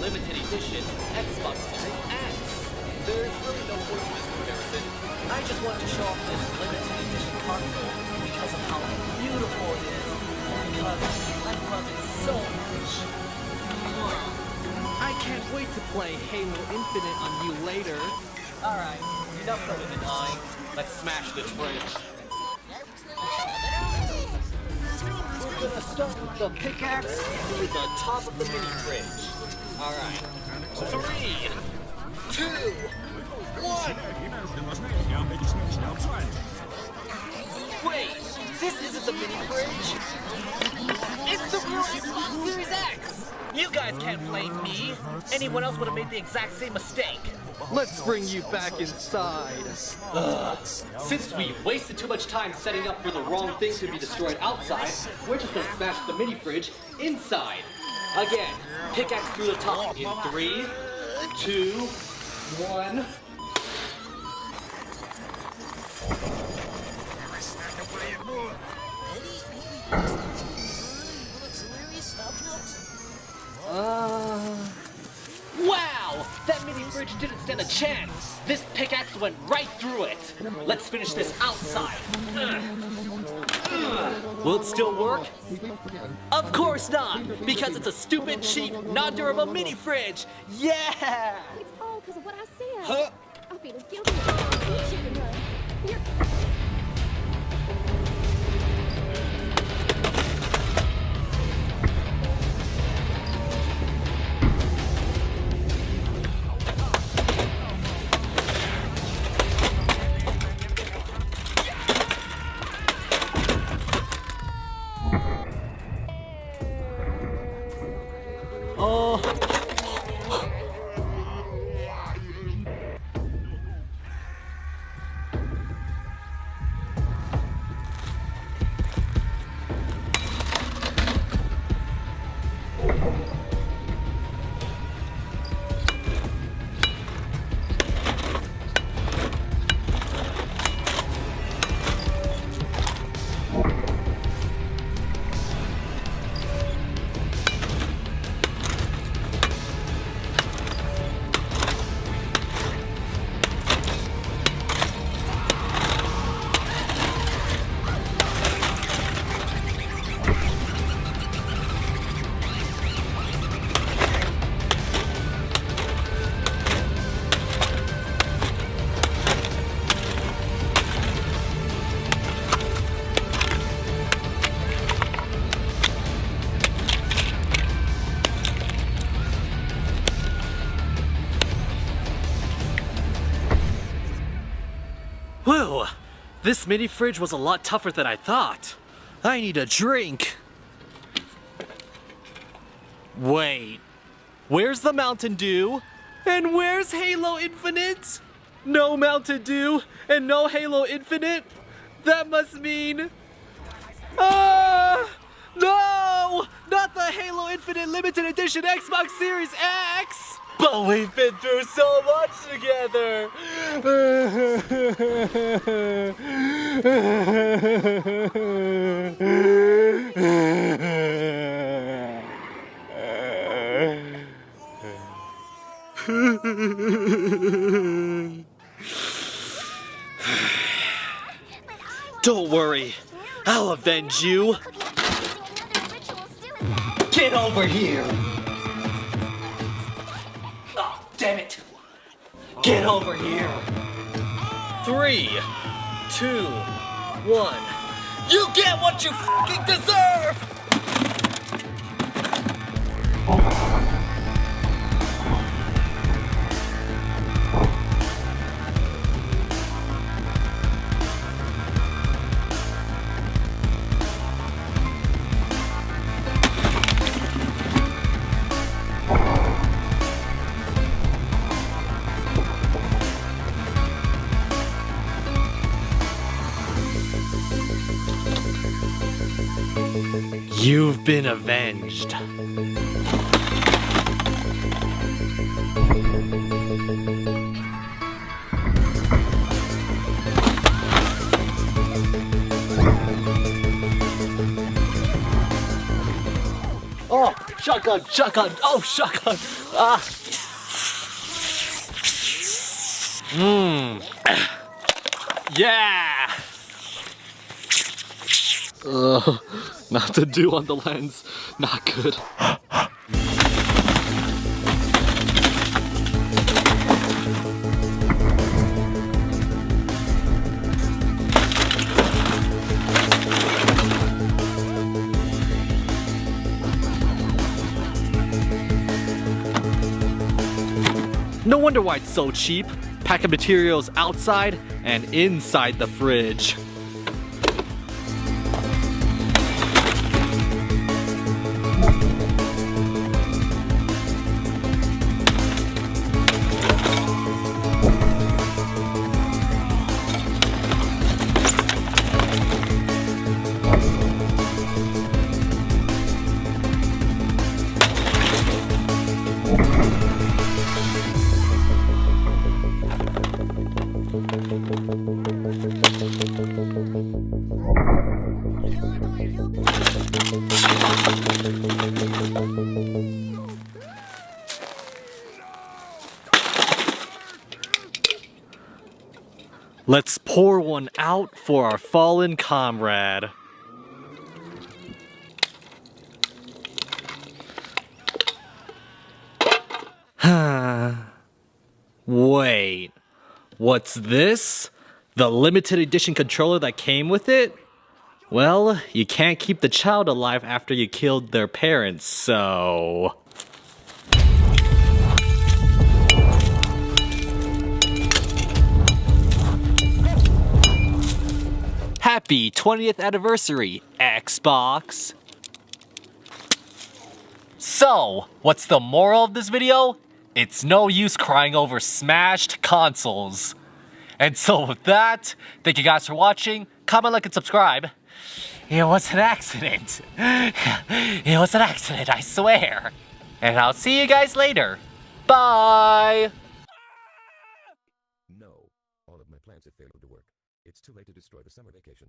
Limited edition Xbox Series X. There's really no point to this comparison. I just wanted to show off this limited edition console because of how beautiful it is, and because I love it so much. I can't wait to play Halo Infinite on you later. Alright, enough of the denying. Let's smash this fridge. We're gonna start with the pickaxe through the top of the mini fridge. Alright. 3, 2, 1. Wait, this isn't the mini fridge. It's the real Xbox Series X. You guys can't blame me. Anyone else would have made the exact same mistake. Let's bring you back inside. Since we wasted too much time setting up for the wrong thing to be destroyed outside, we're just gonna smash the mini fridge inside. Again, pickaxe through the top in 3, 2, 1. Wow! That mini fridge didn't stand a chance! This pickaxe went right through it! Let's finish this outside! Will it still work? Of course not! Because it's a stupid, cheap, non-durable mini fridge! Yeah! It's all because of what I said. Huh? I feel as guilty as you chicken run. You're... Whew! This mini fridge was a lot tougher than I thought. I need a drink. Wait, where's the Mountain Dew? And where's Halo Infinite? No Mountain Dew and no Halo Infinite? That must mean... No! Not the Halo Infinite Limited Edition Xbox Series X! But we've been through so much together! Don't worry, I'll avenge you! Get over here! Oh, damn it! Get over here! 3, 2, 1. You get what you fucking deserve! You've been avenged. Oh, shotgun, shotgun, oh, shotgun. Ah. Yeah. Mountain Dew on the lens, not good. No wonder why it's so cheap. Pack of materials outside and inside the fridge. Let's pour one out for our fallen comrade. Wait, what's this? The limited edition controller that came with it? Well, you can't keep the child alive after you killed their parents, so... Happy 20th anniversary, Xbox! So, what's the moral of this video? It's no use crying over smashed consoles. And so with that, thank you guys for watching. Comment, like, and subscribe. It was an accident. It was an accident, I swear. And I'll see you guys later. Bye! No, all of my plans have failed to work. It's too late to destroy the summer vacation.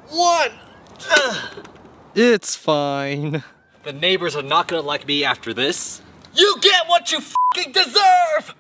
What? It's fine. The neighbors are not gonna like me after this. You get what you fucking deserve!